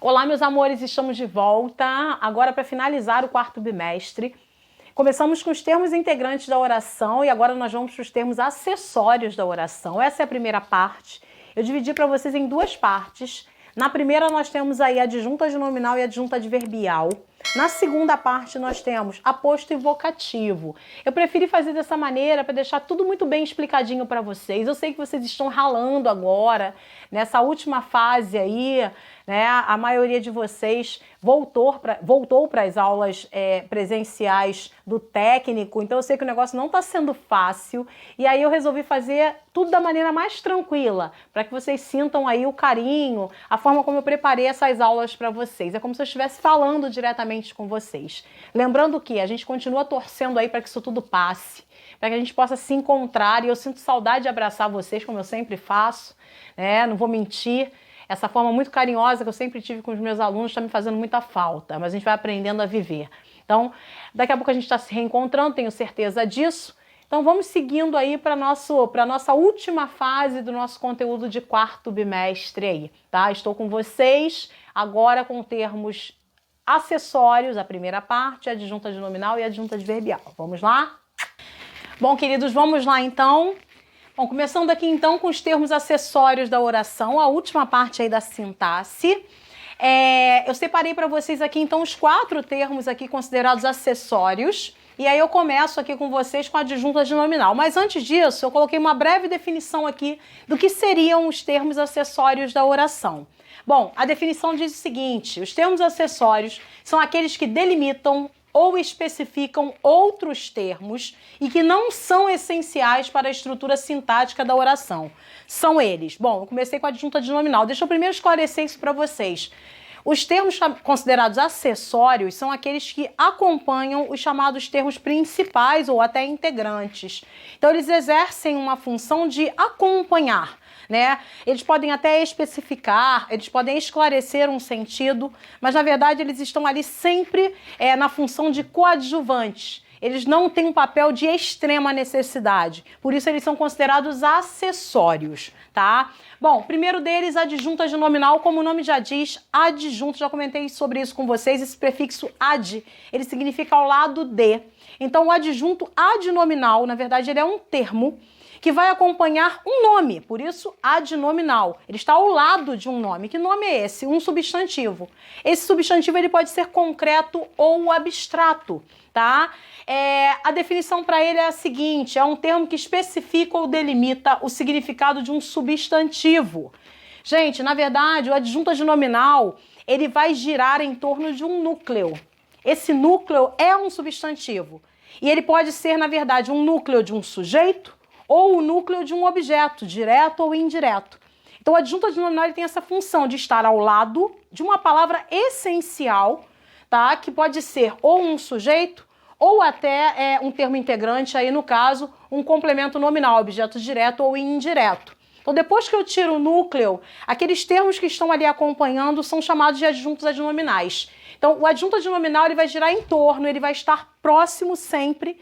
Olá, meus amores, estamos de volta. Agora para finalizar o quarto bimestre. Começamos com os termos integrantes da oração e agora nós vamos para os termos acessórios da oração. Essa é a primeira parte. Eu dividi para vocês em duas partes. Na primeira nós temos aí a adjunta de nominal e a adjunta adverbial. Na segunda parte nós temos aposto e vocativo. Eu preferi fazer dessa maneira para deixar tudo muito bem explicadinho para vocês. Eu sei que vocês estão ralando agora, nessa última fase aí, né? A maioria de vocês voltou para as aulas presenciais do técnico, então eu sei que o negócio não está sendo fácil. E aí eu resolvi fazer tudo da maneira mais tranquila, para que vocês sintam aí o carinho, a forma como eu preparei essas aulas para vocês. É como se eu estivesse falando diretamente com vocês. Lembrando que a gente continua torcendo aí para que isso tudo passe, para que a gente possa se encontrar, e eu sinto saudade de abraçar vocês, como eu sempre faço, né? Não vou mentir, essa forma muito carinhosa que eu sempre tive com os meus alunos está me fazendo muita falta, mas a gente vai aprendendo a viver. Então, daqui a pouco a gente está se reencontrando, tenho certeza disso. Então vamos seguindo aí para a nossa última fase do nosso conteúdo de quarto bimestre aí, tá? Estou com vocês agora com termos acessórios, a primeira parte, a adjunta de nominal e a adjunta adverbial. Vamos lá? Bom, queridos, vamos lá então. Bom, começando aqui então com os termos acessórios da oração, a última parte aí da sintaxe. Eu separei para vocês aqui então os 4 termos aqui considerados acessórios. E aí eu começo aqui com vocês com a adjunta de nominal. Mas antes disso, eu coloquei uma breve definição aqui do que seriam os termos acessórios da oração. Bom, a definição diz o seguinte: os termos acessórios são aqueles que delimitam ou especificam outros termos e que não são essenciais para a estrutura sintática da oração. São eles. Bom, eu comecei com a adjunta de nominal. Deixa eu primeiro esclarecer isso para vocês. Os termos considerados acessórios são aqueles que acompanham os chamados termos principais ou até integrantes. Então, eles exercem uma função de acompanhar, né? Eles podem até especificar, eles podem esclarecer um sentido, mas na verdade eles estão ali sempre na função de coadjuvantes. Eles não têm um papel de extrema necessidade, por isso eles são considerados acessórios, tá? Bom, primeiro deles, adjunta de nominal, como o nome já diz, adjunto, já comentei sobre isso com vocês, esse prefixo ad, ele significa ao lado de. Então o adjunto adnominal, na verdade, ele é um termo que vai acompanhar um nome, por isso adnominal. Ele está ao lado de um nome. Que nome é esse? Um substantivo. Esse substantivo ele pode ser concreto ou abstrato, tá? A definição para ele é a seguinte: é um termo que especifica ou delimita o significado de um substantivo. Gente, na verdade, o adjunto adnominal, ele vai girar em torno de um núcleo. Esse núcleo é um substantivo. E ele pode ser, na verdade, um núcleo de um sujeito ou o núcleo de um objeto, direto ou indireto. Então, o adjunto adnominal ele tem essa função de estar ao lado de uma palavra essencial, tá? Que pode ser ou um sujeito ou até um termo integrante, aí no caso, um complemento nominal, objeto direto ou indireto. Então, depois que eu tiro o núcleo, aqueles termos que estão ali acompanhando são chamados de adjuntos adnominais. Então, o adjunto adnominal ele vai girar em torno, ele vai estar próximo sempre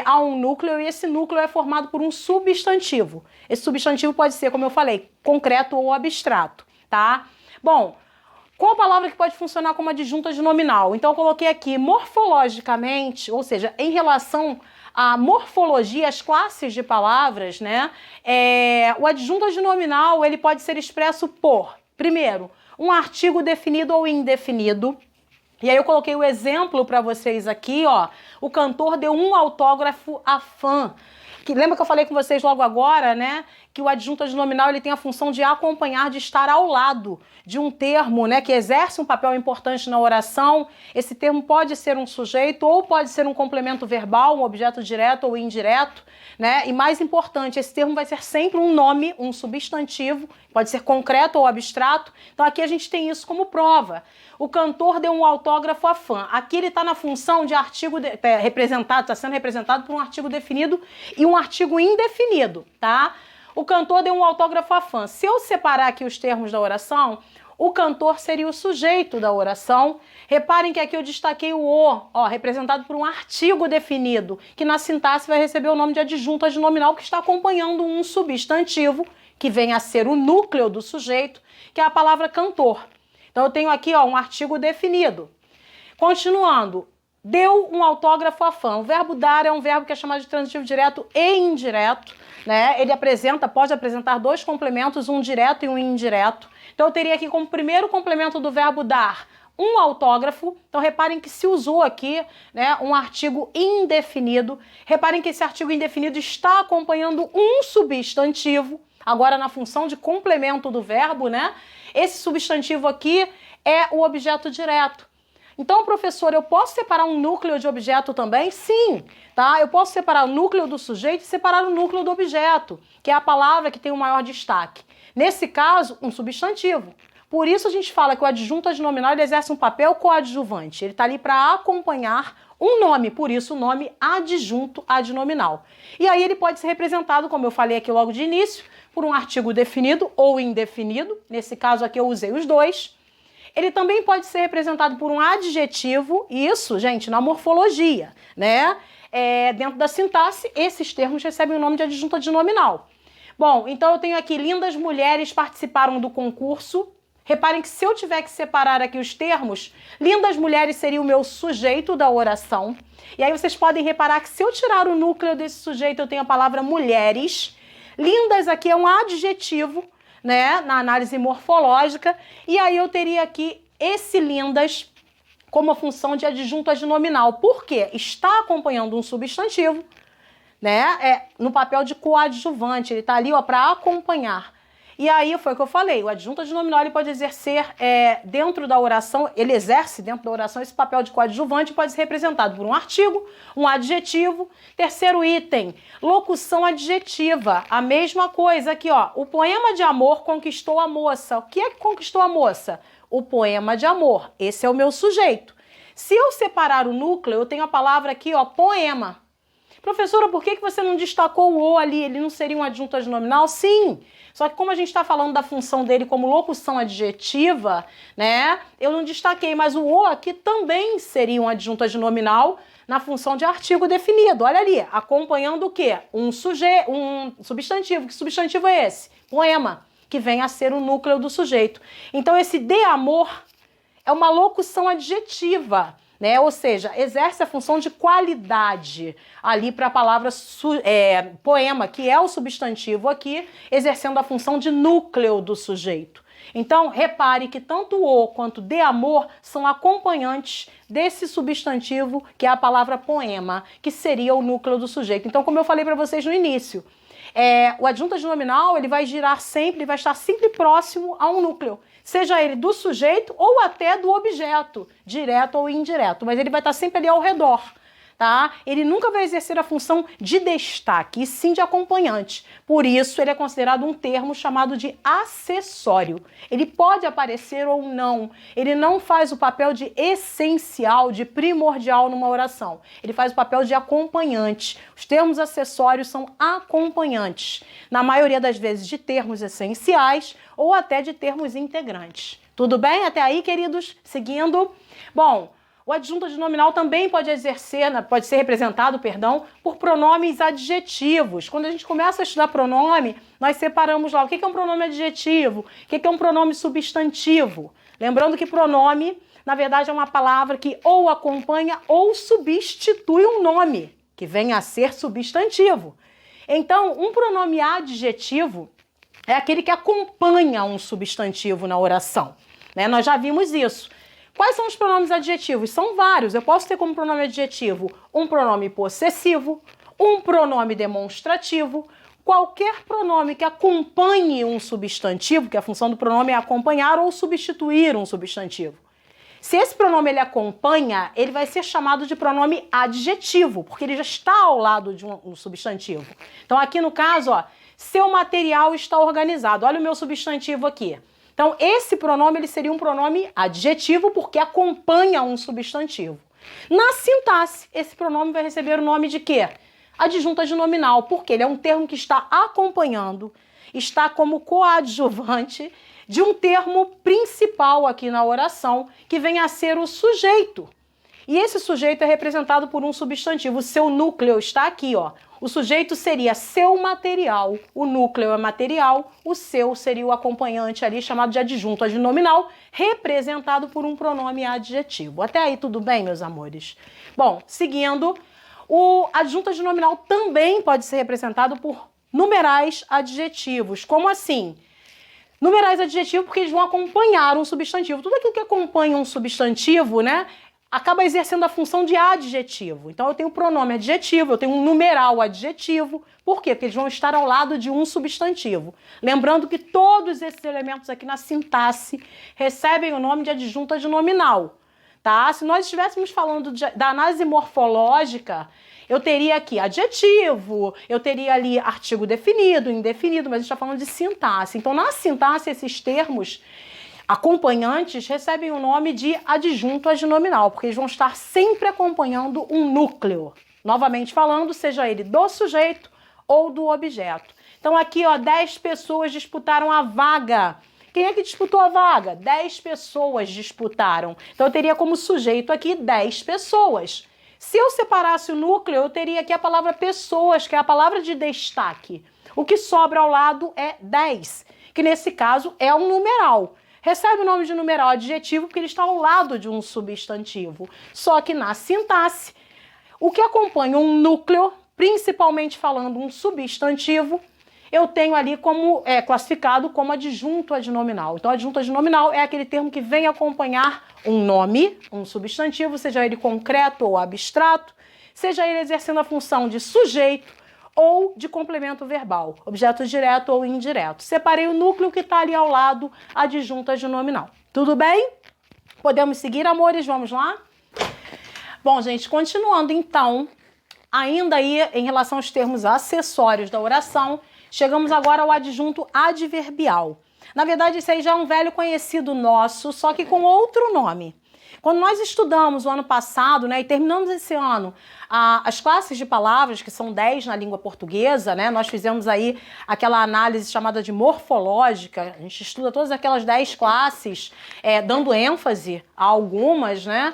a um núcleo, e esse núcleo é formado por um substantivo. Esse substantivo pode ser, como eu falei, concreto ou abstrato, tá? Bom, qual palavra que pode funcionar como adjunta de nominal? Então eu coloquei aqui morfologicamente, ou seja, em relação à morfologia, as classes de palavras, né? O adjunto de nominal ele pode ser expresso por, primeiro, um artigo definido ou indefinido. E aí eu coloquei o exemplo para vocês aqui, ó. O cantor deu um autógrafo à fã. Lembra que eu falei com vocês logo agora, né? Que o adjunto adnominal ele tem a função de acompanhar, de estar ao lado de um termo, né? Que exerce um papel importante na oração. Esse termo pode ser um sujeito ou pode ser um complemento verbal, um objeto direto ou indireto, né? E mais importante, esse termo vai ser sempre um nome, um substantivo, pode ser concreto ou abstrato. Então aqui a gente tem isso como prova. O cantor deu um autógrafo à fã. Aqui ele está na função de artigo representado, está sendo representado por um artigo definido e um artigo indefinido, tá? O cantor deu um autógrafo à fã. Se eu separar aqui os termos da oração, o cantor seria o sujeito da oração. Reparem que aqui eu destaquei o ó, representado por um artigo definido, que na sintaxe vai receber o nome de adjunto adnominal, que está acompanhando um substantivo, que vem a ser o núcleo do sujeito, que é a palavra cantor. Então eu tenho aqui, ó, um artigo definido. Continuando, deu um autógrafo a fã. O verbo dar é um verbo que é chamado de transitivo direto e indireto, né? Ele pode apresentar dois complementos, um direto e um indireto. Então eu teria aqui como primeiro complemento do verbo dar um autógrafo. Então reparem que se usou aqui, né, um artigo indefinido. Reparem que esse artigo indefinido está acompanhando um substantivo, agora na função de complemento do verbo, né? Esse substantivo aqui é o objeto direto. Então, professor, eu posso separar um núcleo de objeto também? Sim, tá? Eu posso separar o núcleo do sujeito e separar o núcleo do objeto, que é a palavra que tem o maior destaque. Nesse caso, um substantivo. Por isso a gente fala que o adjunto adnominal ele exerce um papel coadjuvante. Ele está ali para acompanhar um nome, por isso o nome adjunto adnominal. E aí ele pode ser representado, como eu falei aqui logo de início, por um artigo definido ou indefinido. Nesse caso aqui eu usei os dois. Ele também pode ser representado por um adjetivo, isso, gente, na morfologia, né? Dentro da sintaxe, esses termos recebem o nome de adjunto adnominal. Bom, então eu tenho aqui, lindas mulheres participaram do concurso. Reparem que se eu tiver que separar aqui os termos, lindas mulheres seria o meu sujeito da oração. E aí vocês podem reparar que se eu tirar o núcleo desse sujeito, eu tenho a palavra mulheres. Lindas aqui é um adjetivo, né, na análise morfológica. E aí eu teria aqui esse lindas como a função de adjunto adnominal. Por quê? Está acompanhando um substantivo, né, no papel de coadjuvante. Ele está ali para acompanhar. E aí foi o que eu falei, o adjunto adnominal ele pode exercer dentro da oração, ele exerce dentro da oração esse papel de coadjuvante, pode ser representado por um artigo, um adjetivo. Terceiro item, locução adjetiva, a mesma coisa aqui, ó, o poema de amor conquistou a moça. O que é que conquistou a moça? O poema de amor, esse é o meu sujeito. Se eu separar o núcleo, eu tenho a palavra aqui, ó, poema. Professora, por que você não destacou o O ali? Ele não seria um adjunto adnominal? Sim! Só que como a gente está falando da função dele como locução adjetiva, né? Eu não destaquei, mas o O aqui também seria um adjunto adnominal na função de artigo definido. Olha ali, acompanhando o quê? Um substantivo. Que substantivo é esse? Poema, que vem a ser o núcleo do sujeito. Então esse de amor é uma locução adjetiva, né? Ou seja, exerce a função de qualidade ali para a palavra poema, que é o substantivo aqui, exercendo a função de núcleo do sujeito. Então, repare que tanto o quanto de amor são acompanhantes desse substantivo, que é a palavra poema, que seria o núcleo do sujeito. Então, como eu falei para vocês no início, o adjunto adnominal ele vai girar sempre, vai estar sempre próximo a um núcleo, seja ele do sujeito ou até do objeto, direto ou indireto, mas ele vai estar sempre ali ao redor, tá? Ele nunca vai exercer a função de destaque, e sim de acompanhante. Por isso, ele é considerado um termo chamado de acessório. Ele pode aparecer ou não. Ele não faz o papel de essencial, de primordial numa oração. Ele faz o papel de acompanhante. Os termos acessórios são acompanhantes, na maioria das vezes de termos essenciais ou até de termos integrantes. Tudo bem até aí, queridos? Seguindo. Bom, o adjunto adnominal também pode ser representado, por pronomes adjetivos. Quando a gente começa a estudar pronome, nós separamos lá o que é um pronome adjetivo, o que é um pronome substantivo. Lembrando que pronome, na verdade, é uma palavra que ou acompanha ou substitui um nome, que vem a ser substantivo. Então, um pronome adjetivo é aquele que acompanha um substantivo na oração, né? Nós já vimos isso. Quais são os pronomes adjetivos? São vários. Eu posso ter como pronome adjetivo um pronome possessivo, um pronome demonstrativo, qualquer pronome que acompanhe um substantivo, que a função do pronome é acompanhar ou substituir um substantivo. Se esse pronome ele acompanha, ele vai ser chamado de pronome adjetivo, porque ele já está ao lado de um substantivo. Então aqui no caso, ó, seu material está organizado. Olha o meu substantivo aqui. Então, esse pronome ele seria um pronome adjetivo porque acompanha um substantivo. Na sintaxe, esse pronome vai receber o nome de quê? Adjunto adnominal, porque ele é um termo que está acompanhando, está como coadjuvante de um termo principal aqui na oração, que vem a ser o sujeito. E esse sujeito é representado por um substantivo. O seu núcleo está aqui, ó. O sujeito seria seu material, o núcleo é material, o seu seria o acompanhante ali, chamado de adjunto adnominal, representado por um pronome adjetivo. Até aí tudo bem, meus amores? Bom, seguindo, o adjunto adnominal também pode ser representado por numerais adjetivos. Como assim? Numerais adjetivos porque eles vão acompanhar um substantivo. Tudo aquilo que acompanha um substantivo, né, acaba exercendo a função de adjetivo. Então eu tenho pronome adjetivo, eu tenho um numeral adjetivo. Por quê? Porque eles vão estar ao lado de um substantivo. Lembrando que todos esses elementos aqui na sintaxe recebem o nome de adjunto adnominal. Tá? Se nós estivéssemos falando da análise morfológica, eu teria aqui adjetivo, eu teria ali artigo definido, indefinido, mas a gente está falando de sintaxe. Então, na sintaxe, esses termos acompanhantes recebem o nome de adjunto adnominal, porque eles vão estar sempre acompanhando um núcleo. Novamente falando, seja ele do sujeito ou do objeto. Então, aqui, ó, 10 pessoas disputaram a vaga. Quem é que disputou a vaga? 10 pessoas disputaram. Então, eu teria como sujeito aqui 10 pessoas. Se eu separasse o núcleo, eu teria aqui a palavra pessoas, que é a palavra de destaque. O que sobra ao lado é 10, que nesse caso é um numeral. Recebe o nome de numeral adjetivo porque ele está ao lado de um substantivo. Só que na sintaxe, o que acompanha um núcleo, principalmente falando um substantivo, eu tenho ali como classificado como adjunto adnominal. Então, adjunto adnominal é aquele termo que vem acompanhar um nome, um substantivo, seja ele concreto ou abstrato, seja ele exercendo a função de sujeito ou de complemento verbal, objeto direto ou indireto. Separei o núcleo que está ali ao lado, adjunto adnominal. Tudo bem? Podemos seguir, amores? Vamos lá? Bom, gente, continuando então, ainda aí em relação aos termos acessórios da oração, chegamos agora ao adjunto adverbial. Na verdade, esse aí já é um velho conhecido nosso, só que com outro nome. Quando nós estudamos o ano passado, né, e terminamos esse ano, as classes de palavras, que são 10 na língua portuguesa, né, nós fizemos aí aquela análise chamada de morfológica, a gente estuda todas aquelas 10 classes, dando ênfase a algumas, né,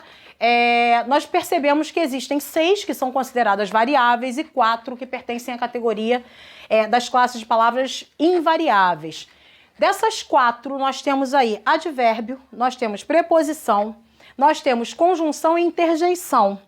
nós percebemos que existem 6 que são consideradas variáveis e 4 que pertencem à categoria das classes de palavras invariáveis. Dessas 4, nós temos aí advérbio, nós temos preposição, nós temos conjunção e interjeição.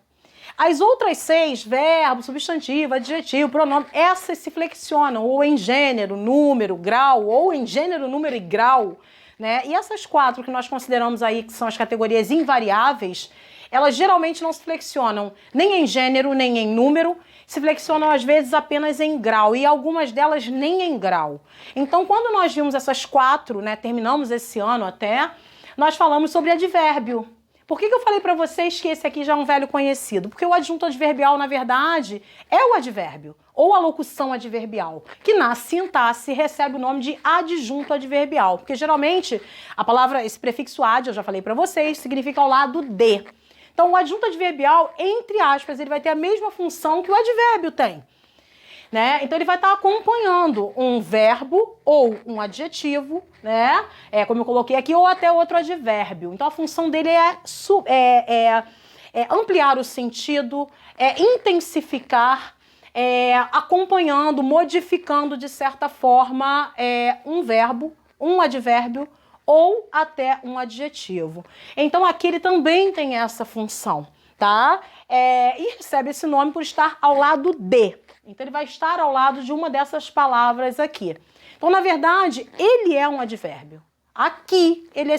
As outras 6, verbo, substantivo, adjetivo, pronome, essas se flexionam ou em gênero, número, grau, ou em gênero, número e grau, né? E essas 4 que nós consideramos aí que são as categorias invariáveis, elas geralmente não se flexionam nem em gênero, nem em número, se flexionam às vezes apenas em grau, e algumas delas nem em grau. Então, quando nós vimos essas 4, né, terminamos esse ano até, nós falamos sobre advérbio. Por que eu falei para vocês que esse aqui já é um velho conhecido? Porque o adjunto adverbial, na verdade, é o advérbio, ou a locução adverbial, que na sintaxe recebe o nome de adjunto adverbial, porque geralmente a palavra, esse prefixo ad, eu já falei para vocês, significa ao lado de. Então, o adjunto adverbial, entre aspas, ele vai ter a mesma função que o advérbio tem, né? Então, ele vai estar acompanhando um verbo ou um adjetivo, né? Como eu coloquei aqui, ou até outro advérbio. Então, a função dele é ampliar o sentido, intensificar, acompanhando, modificando, de certa forma, um verbo, um advérbio, ou até um adjetivo. Então, aqui ele também tem essa função, tá? E recebe esse nome por estar ao lado de. Então, ele vai estar ao lado de uma dessas palavras aqui. Então, na verdade, ele é um advérbio. Aqui ele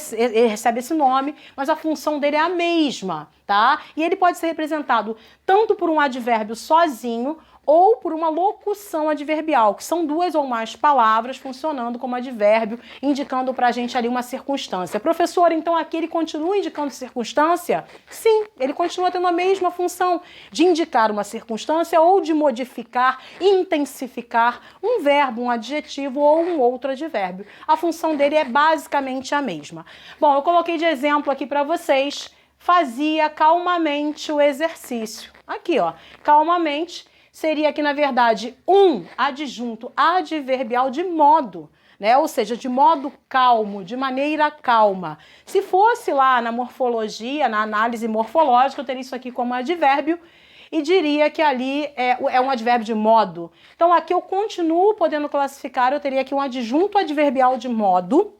recebe esse nome, mas a função dele é a mesma, tá? E ele pode ser representado tanto por um advérbio sozinho, ou por uma locução adverbial, que são 2 ou mais palavras funcionando como advérbio, indicando pra gente ali uma circunstância. Professor, então aqui ele continua indicando circunstância? Sim, ele continua tendo a mesma função de indicar uma circunstância ou de modificar, intensificar um verbo, um adjetivo ou um outro advérbio. A função dele é basicamente a mesma. Bom, eu coloquei de exemplo aqui para vocês, fazia calmamente o exercício. Aqui, ó, calmamente seria aqui, na verdade, um adjunto adverbial de modo, né? Ou seja, de modo calmo, de maneira calma. Se fosse lá na morfologia, na análise morfológica, eu teria isso aqui como advérbio. e diria que ali é um advérbio de modo. Então aqui eu continuo podendo classificar, eu teria aqui um adjunto adverbial de modo.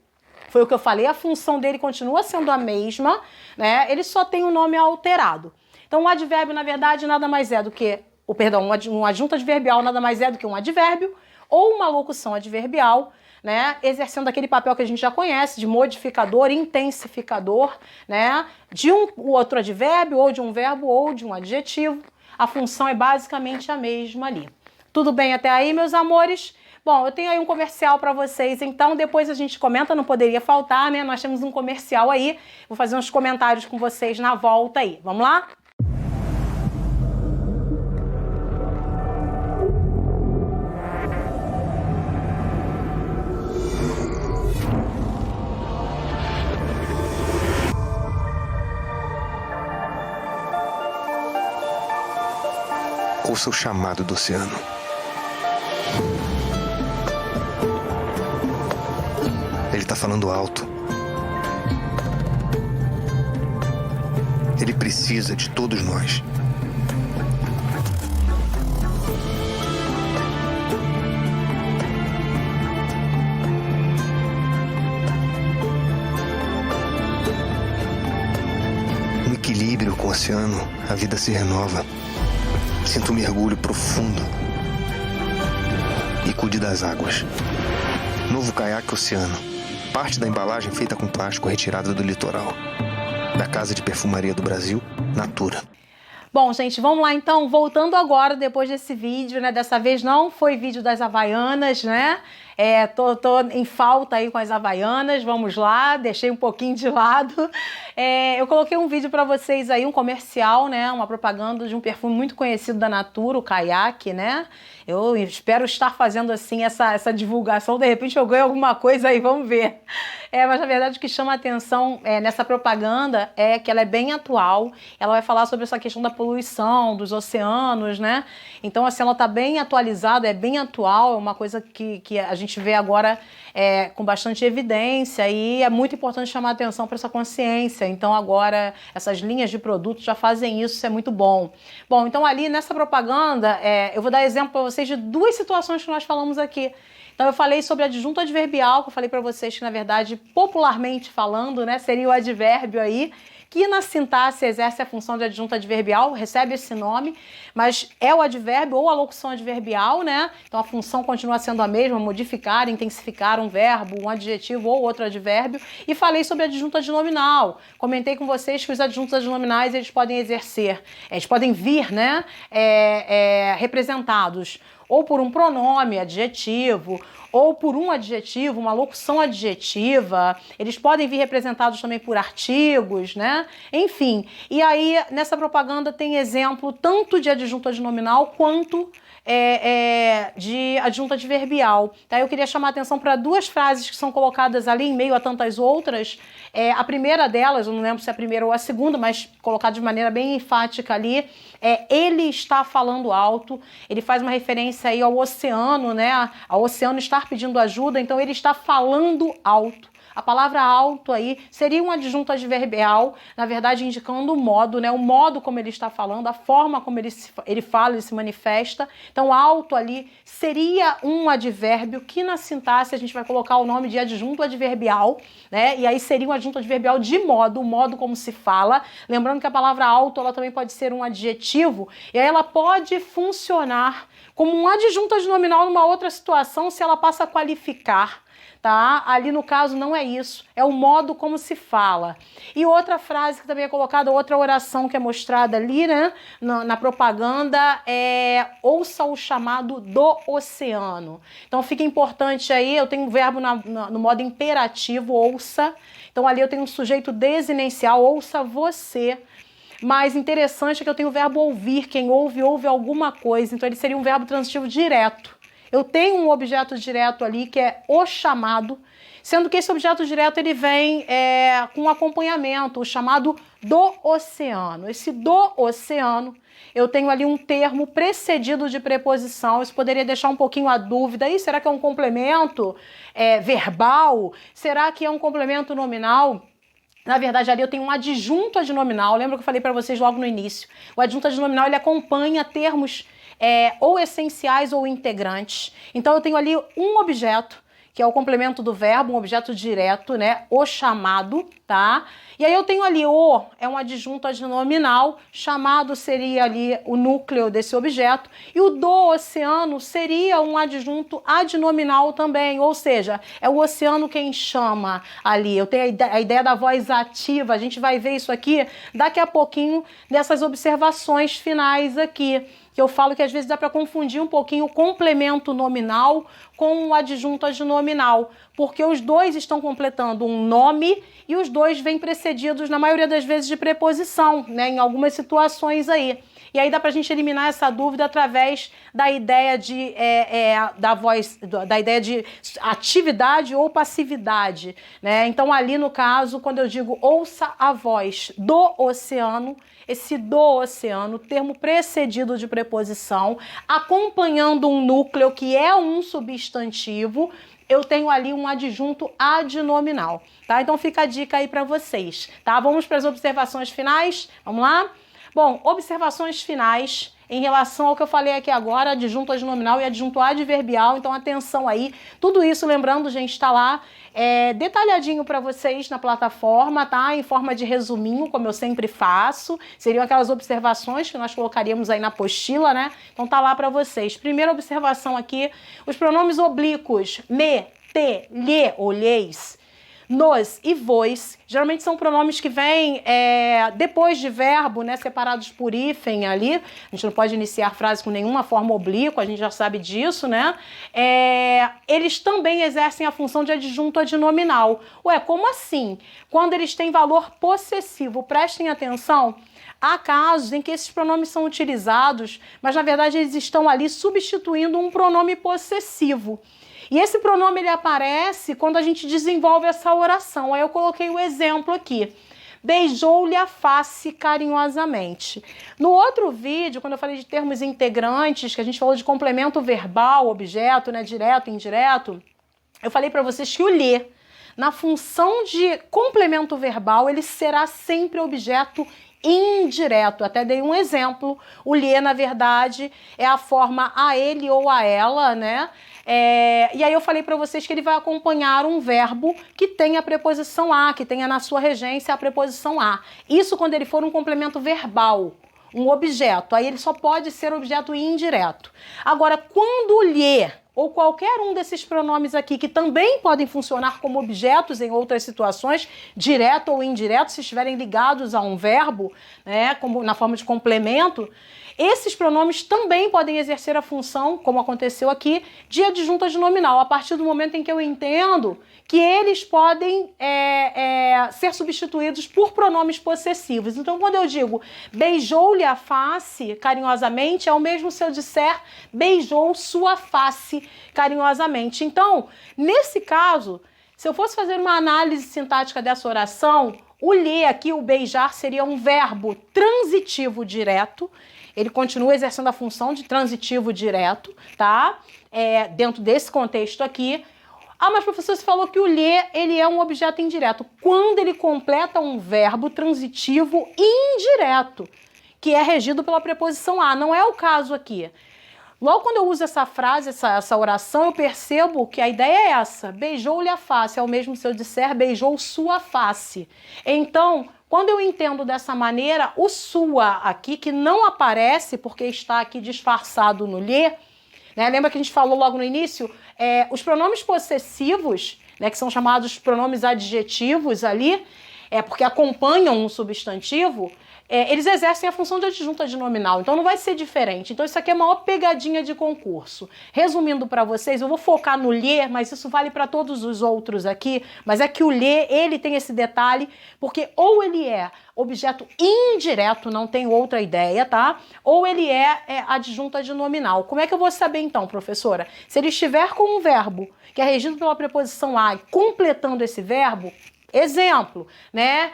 Foi o que eu falei, a função dele continua sendo a mesma, né? Ele só tem o nome alterado. Então, o advérbio, na verdade, nada mais é do que... um adjunto adverbial nada mais é do que um advérbio ou uma locução adverbial, né? Exercendo aquele papel que a gente já conhece, de modificador, intensificador, né? De um outro advérbio, ou de um verbo, ou de um adjetivo. A função é basicamente a mesma ali. Tudo bem até aí, meus amores? Bom, eu tenho aí um comercial para vocês, então depois a gente comenta, não poderia faltar, né? Nós temos um comercial aí, vou fazer uns comentários com vocês na volta aí. Vamos lá? Ouça o chamado do oceano. Ele tá falando alto. Ele precisa de todos nós. No equilíbrio com o oceano, a vida se renova. Sinta um mergulho profundo e cuide das águas. Novo caiaque oceano. Parte da embalagem feita com plástico retirada do litoral. Da Casa de Perfumaria do Brasil, Natura. Bom, gente, vamos lá então, voltando agora depois desse vídeo, né? Dessa vez não foi vídeo das Havaianas, né? Tô em falta aí com as Havaianas, vamos lá, deixei um pouquinho de lado. Eu coloquei um vídeo para vocês aí, um comercial, né? Uma propaganda de um perfume muito conhecido da Natura, o Caiaque, né? Eu espero estar fazendo assim essa divulgação, de repente eu ganho alguma coisa aí, vamos ver. Mas na verdade o que chama a atenção nessa propaganda é que ela é bem atual, ela vai falar sobre essa questão da poluição, dos oceanos, né? Então assim, ela tá bem atualizada, é bem atual, é uma coisa que a gente vê agora com bastante evidência e é muito importante chamar a atenção para essa consciência. Então agora essas linhas de produtos já fazem isso é muito bom. Bom, então ali nessa propaganda, eu vou dar exemplo para vocês de duas situações que nós falamos aqui. Então eu falei sobre adjunto adverbial, que eu falei para vocês que na verdade, popularmente falando, né, seria o advérbio aí, que na sintaxe exerce a função de adjunto adverbial, recebe esse nome, mas é o advérbio ou a locução adverbial, né? Então a função continua sendo a mesma, modificar, intensificar um verbo, um adjetivo ou outro advérbio. E falei sobre adjunto adnominal. Comentei com vocês que os adjuntos adnominais eles podem eles podem vir, né? Representados ou por um pronome adjetivo, ou por um adjetivo, uma locução adjetiva. Eles podem vir representados também por artigos, né? Enfim, e aí nessa propaganda tem exemplo tanto de adjunto adnominal quanto de adjunto adverbial. Tá? Eu queria chamar a atenção para duas frases que são colocadas ali em meio a tantas outras. A primeira delas, eu não lembro se é a primeira ou a segunda, mas colocada de maneira bem enfática ali, ele está falando alto. Ele faz uma referência aí ao oceano, né? Ao oceano estar pedindo ajuda, então ele está falando alto. A palavra alto aí seria um adjunto adverbial, na verdade indicando o modo, né? O modo como ele está falando, a forma como ele fala, ele se manifesta. Então alto ali seria um advérbio que na sintaxe a gente vai colocar o nome de adjunto adverbial, né? E aí seria um adjunto adverbial de modo, o modo como se fala. Lembrando que a palavra alto ela também pode ser um adjetivo e aí ela pode funcionar como um adjunto adnominal numa outra situação se ela passa a qualificar. Tá? Ali no caso não é isso, é o modo como se fala. E outra frase que também é colocada, outra oração que é mostrada ali, né, na propaganda é ouça o chamado do oceano. Então fica importante aí, eu tenho um verbo no modo imperativo, ouça. Então ali eu tenho um sujeito desinencial, ouça você. Mas interessante é que eu tenho o verbo ouvir, quem ouve, ouve alguma coisa. Então ele seria um verbo transitivo direto. Eu tenho um objeto direto ali, que é o chamado, sendo que esse objeto direto ele vem com acompanhamento, o chamado do oceano. Esse do oceano, eu tenho ali um termo precedido de preposição, isso poderia deixar um pouquinho a dúvida. Aí, será que é um complemento verbal? Será que é um complemento nominal? Na verdade, ali eu tenho um adjunto adnominal. Lembra que eu falei para vocês logo no início? O adjunto adnominal, ele acompanha termos ou essenciais ou integrantes. Então, eu tenho ali um objeto, que é o complemento do verbo, um objeto direto, né? O chamado, tá? E aí eu tenho ali o, é um adjunto adnominal, chamado seria ali o núcleo desse objeto, e o do oceano seria um adjunto adnominal também, ou seja, é o oceano quem chama ali. Eu tenho a ideia da voz ativa, a gente vai ver isso aqui daqui a pouquinho nessas observações finais aqui, que eu falo que às vezes dá para confundir um pouquinho o complemento nominal com o adjunto adnominal, porque os dois estão completando um nome e os dois vêm precedidos, na maioria das vezes, de preposição, né, em algumas situações aí. E aí dá pra gente eliminar essa dúvida através da ideia de da ideia de atividade ou passividade, né? Então ali no caso, quando eu digo ouça a voz do oceano, esse do oceano, termo precedido de preposição, acompanhando um núcleo que é um substantivo, eu tenho ali um adjunto adnominal, tá? Então fica a dica aí para vocês, tá? Vamos para as observações finais? Vamos lá? Bom, observações finais em relação ao que eu falei aqui agora, adjunto adnominal e adjunto adverbial, então atenção aí. Tudo isso, lembrando, gente, está lá detalhadinho para vocês na plataforma, tá? Em forma de resuminho, como eu sempre faço. Seriam aquelas observações que nós colocaríamos aí na apostila, né? Então tá lá para vocês. Primeira observação aqui, os pronomes oblíquos me, te, lhe ou lhes, nos e vos, geralmente são pronomes que vêm depois de verbo, né, separados por hífen ali. A gente não pode iniciar frase com nenhuma forma oblíqua, a gente já sabe disso, né? Eles também exercem a função de adjunto adnominal. Ué, como assim? Quando eles têm valor possessivo, prestem atenção. Há casos em que esses pronomes são utilizados, mas na verdade eles estão ali substituindo um pronome possessivo. E esse pronome ele aparece quando a gente desenvolve essa oração. Aí eu coloquei o exemplo aqui. Beijou-lhe a face carinhosamente. No outro vídeo, quando eu falei de termos integrantes, que a gente falou de complemento verbal, objeto, né, direto, indireto, eu falei para vocês que o lhe, na função de complemento verbal, ele será sempre objeto indireto. Até dei um exemplo. O lhe, na verdade, é a forma a ele ou a ela, né? E aí eu falei para vocês que ele vai acompanhar um verbo que tenha a preposição a, que tenha na sua regência a preposição a. Isso quando ele for um complemento verbal, um objeto. Aí ele só pode ser objeto indireto. Agora, quando o lhe ou qualquer um desses pronomes aqui, que também podem funcionar como objetos em outras situações, direto ou indireto, se estiverem ligados a um verbo, né, como na forma de complemento, esses pronomes também podem exercer a função, como aconteceu aqui, de adjunto adnominal, a partir do momento em que eu entendo que eles podem ser substituídos por pronomes possessivos. Então, quando eu digo beijou-lhe a face carinhosamente, é o mesmo se eu disser beijou sua face carinhosamente. Então, nesse caso, se eu fosse fazer uma análise sintática dessa oração, o lhe aqui, o beijar, seria um verbo transitivo direto. Ele continua exercendo a função de transitivo direto, tá? Dentro desse contexto aqui. Ah, mas professor, você falou que o lhe, ele é um objeto indireto. Quando ele completa um verbo transitivo indireto, que é regido pela preposição a. Não é o caso aqui. Logo quando eu uso essa frase, essa oração, eu percebo que a ideia é essa. Beijou-lhe a face, é o mesmo se eu disser beijou sua face. Então, quando eu entendo dessa maneira, o sua aqui, que não aparece porque está aqui disfarçado no lhe, né? Lembra que a gente falou logo no início? Os pronomes possessivos, né, que são chamados pronomes adjetivos ali, porque acompanham um substantivo, eles exercem a função de adjunto adnominal, então não vai ser diferente. Então isso aqui é a maior pegadinha de concurso. Resumindo para vocês, eu vou focar no lhe, mas isso vale para todos os outros aqui, mas é que o lhe, ele tem esse detalhe, porque ou ele é objeto indireto, não tem outra ideia, tá? Ou ele é adjunto adnominal. Como é que eu vou saber então, professora? Se ele estiver com um verbo que é regido pela preposição a, completando esse verbo, exemplo, né?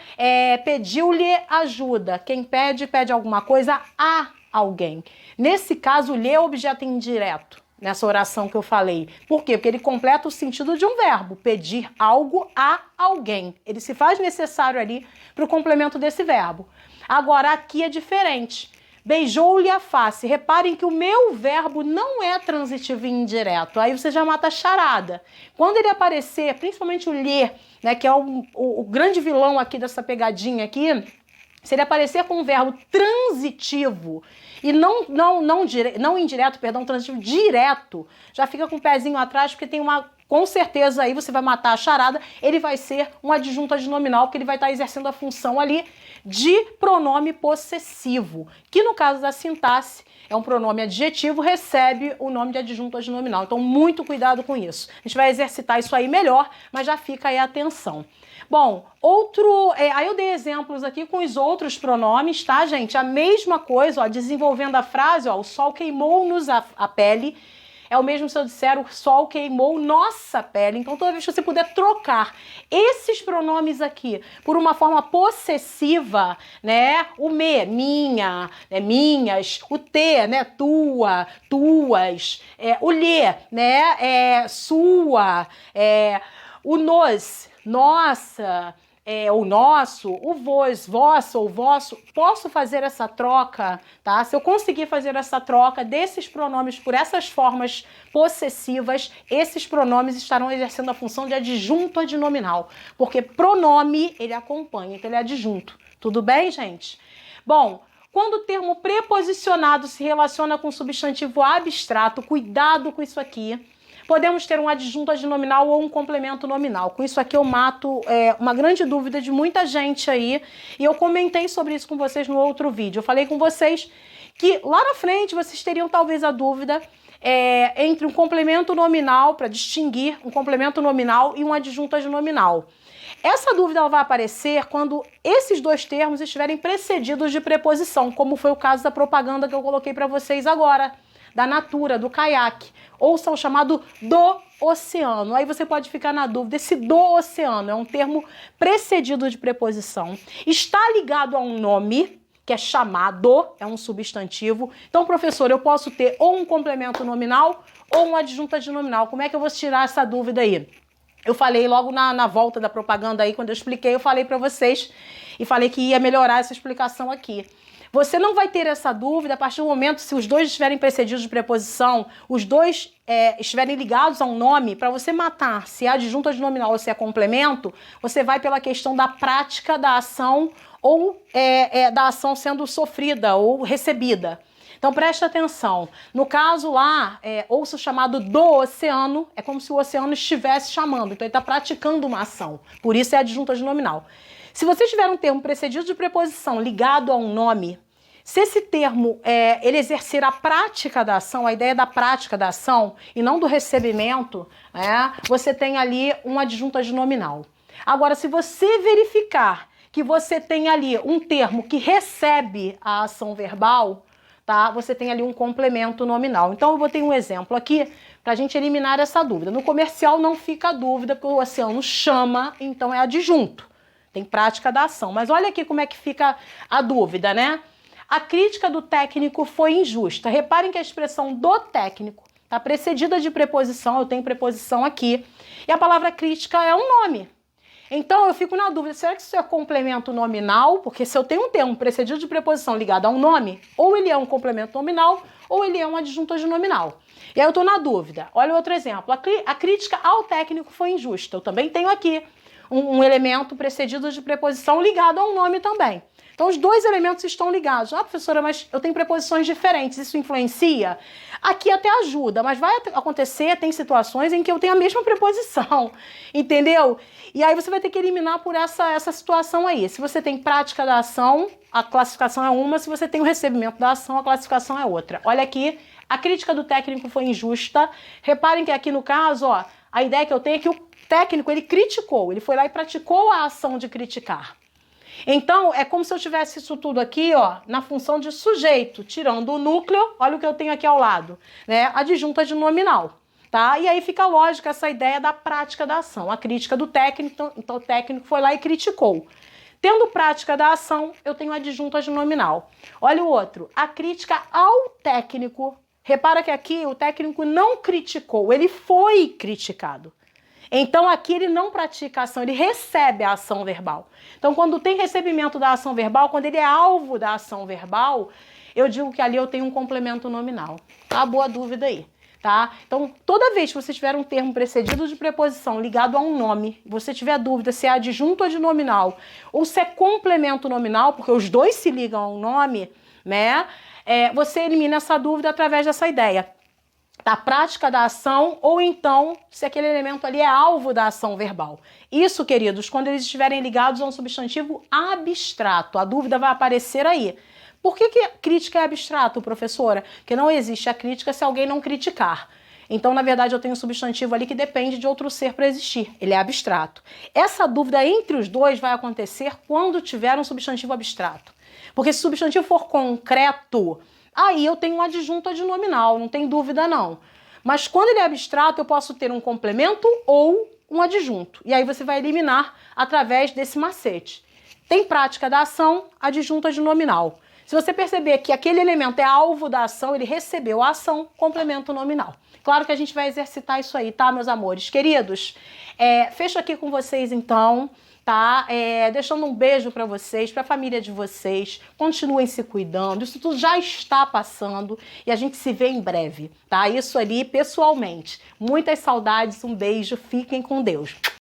Pediu-lhe ajuda. Quem pede, pede alguma coisa a alguém. Nesse caso, lhe é objeto indireto, nessa oração que eu falei. Por quê? Porque ele completa o sentido de um verbo, pedir algo a alguém. Ele se faz necessário ali para o complemento desse verbo. Agora, aqui é diferente. Beijou-lhe a face. Reparem que o meu verbo não é transitivo e indireto. Aí você já mata a charada. Quando ele aparecer, principalmente o lhe, né, que é o grande vilão aqui dessa pegadinha aqui, se ele aparecer com um verbo transitivo e não indireto, perdão, transitivo direto, já fica com o pezinho atrás, porque tem com certeza aí você vai matar a charada, ele vai ser um adjunto adnominal, porque ele vai estar exercendo a função ali de pronome possessivo, que no caso da sintaxe é um pronome adjetivo, recebe o nome de adjunto adnominal. Então, muito cuidado com isso. A gente vai exercitar isso aí melhor, mas já fica aí a atenção. Bom, aí eu dei exemplos aqui com os outros pronomes, tá, gente? A mesma coisa, ó, desenvolvendo a frase, ó, o sol queimou-nos a pele. É o mesmo se eu disser o sol queimou nossa pele. Então, toda vez que você puder trocar esses pronomes aqui por uma forma possessiva, né? O me, minha, né? Minhas. O te, né? Tua, tuas. O lhe, né? Sua. O nos, nossa. O nosso, o vos, vosso ou vosso, posso fazer essa troca, tá? Se eu conseguir fazer essa troca desses pronomes por essas formas possessivas, esses pronomes estarão exercendo a função de adjunto adnominal, porque pronome ele acompanha, então ele é adjunto. Tudo bem, gente? Bom, quando o termo preposicionado se relaciona com substantivo abstrato, cuidado com isso aqui. Podemos ter um adjunto adnominal ou um complemento nominal. Com isso aqui eu mato uma grande dúvida de muita gente aí. E eu comentei sobre isso com vocês no outro vídeo. Eu falei com vocês que lá na frente vocês teriam talvez a dúvida entre um complemento nominal, para distinguir um complemento nominal e um adjunto adnominal. Essa dúvida ela vai aparecer quando esses dois termos estiverem precedidos de preposição, como foi o caso da propaganda que eu coloquei para vocês agora, da Natura, do caiaque. Ouça o chamado do oceano. Aí você pode ficar na dúvida, esse do oceano é um termo precedido de preposição, está ligado a um nome, que é chamado, é um substantivo. Então, professor, eu posso ter ou um complemento nominal ou um adjunto adnominal. Como é que eu vou tirar essa dúvida aí? Eu falei logo na volta da propaganda aí, quando eu expliquei, eu falei para vocês e falei que ia melhorar essa explicação aqui. Você não vai ter essa dúvida a partir do momento, se os dois estiverem precedidos de preposição, os dois estiverem ligados a um nome, para você matar se é adjunto adnominal ou se é complemento, você vai pela questão da prática da ação ou da ação sendo sofrida ou recebida. Então preste atenção. No caso lá, ouça o chamado do oceano, é como se o oceano estivesse chamando, então ele está praticando uma ação, por isso é adjunto adnominal. Se você tiver um termo precedido de preposição ligado a um nome, se esse termo ele exercer a prática da ação, a ideia da prática da ação e não do recebimento, você tem ali um adjunto adnominal. Agora, se você verificar que você tem ali um termo que recebe a ação verbal, tá? Você tem ali um complemento nominal. Então, eu botei um exemplo aqui para a gente eliminar essa dúvida. No comercial não fica a dúvida, porque o oceano chama, então é adjunto. Tem prática da ação. Mas olha aqui como é que fica a dúvida, né? A crítica do técnico foi injusta. Reparem que a expressão do técnico está precedida de preposição, eu tenho preposição aqui, e a palavra crítica é um nome. Então eu fico na dúvida, será que isso é complemento nominal? Porque se eu tenho um termo precedido de preposição ligado a um nome, ou ele é um complemento nominal, ou ele é um adjunto adnominal. E aí eu estou na dúvida. Olha outro exemplo. A crítica ao técnico foi injusta. Eu também tenho aqui um elemento precedido de preposição ligado a um nome também. Então, os dois elementos estão ligados. Ah, professora, mas eu tenho preposições diferentes, isso influencia? Aqui até ajuda, mas vai acontecer, tem situações em que eu tenho a mesma preposição, entendeu? E aí você vai ter que eliminar por essa situação aí. Se você tem prática da ação, a classificação é uma. Se você tem o recebimento da ação, a classificação é outra. Olha aqui, a crítica do técnico foi injusta. Reparem que aqui no caso, ó, a ideia que eu tenho é que o técnico, ele criticou, ele foi lá e praticou a ação de criticar. Então, é como se eu tivesse isso tudo aqui, ó, na função de sujeito, tirando o núcleo, olha o que eu tenho aqui ao lado, né? Adjunto adnominal, tá? E aí fica lógica essa ideia da prática da ação, a crítica do técnico, então o técnico foi lá e criticou. Tendo prática da ação, eu tenho adjunto adnominal. Olha o outro, a crítica ao técnico Repara que aqui o técnico não criticou, ele foi criticado. Então aqui ele não pratica a ação, ele recebe a ação verbal. Então quando tem recebimento da ação verbal, quando ele é alvo da ação verbal, eu digo que ali eu tenho um complemento nominal. Tá? Boa dúvida aí. Tá? Então, toda vez que você tiver um termo precedido de preposição ligado a um nome, você tiver dúvida se é adjunto adnominal ou se é complemento nominal, porque os dois se ligam ao nome, né? Você elimina essa dúvida através dessa ideia da prática da ação ou então se aquele elemento ali é alvo da ação verbal. Isso, queridos, quando eles estiverem ligados a um substantivo abstrato, a dúvida vai aparecer aí. Por que crítica é abstrato, professora? Porque não existe a crítica se alguém não criticar. Então, na verdade, eu tenho um substantivo ali que depende de outro ser para existir. Ele é abstrato. Essa dúvida entre os dois vai acontecer quando tiver um substantivo abstrato. Porque se o substantivo for concreto, aí eu tenho um adjunto adnominal, não tem dúvida não. Mas quando ele é abstrato, eu posso ter um complemento ou um adjunto. E aí você vai eliminar através desse macete. Tem prática da ação, adjunto adnominal. Se você perceber que aquele elemento é alvo da ação, ele recebeu a ação, complemento nominal. Claro que a gente vai exercitar isso aí, tá, meus amores? Queridos, fecho aqui com vocês então, tá? Deixando um beijo para vocês, para a família de vocês. Continuem se cuidando, isso tudo já está passando e a gente se vê em breve, tá? Isso ali pessoalmente. Muitas saudades, um beijo, fiquem com Deus.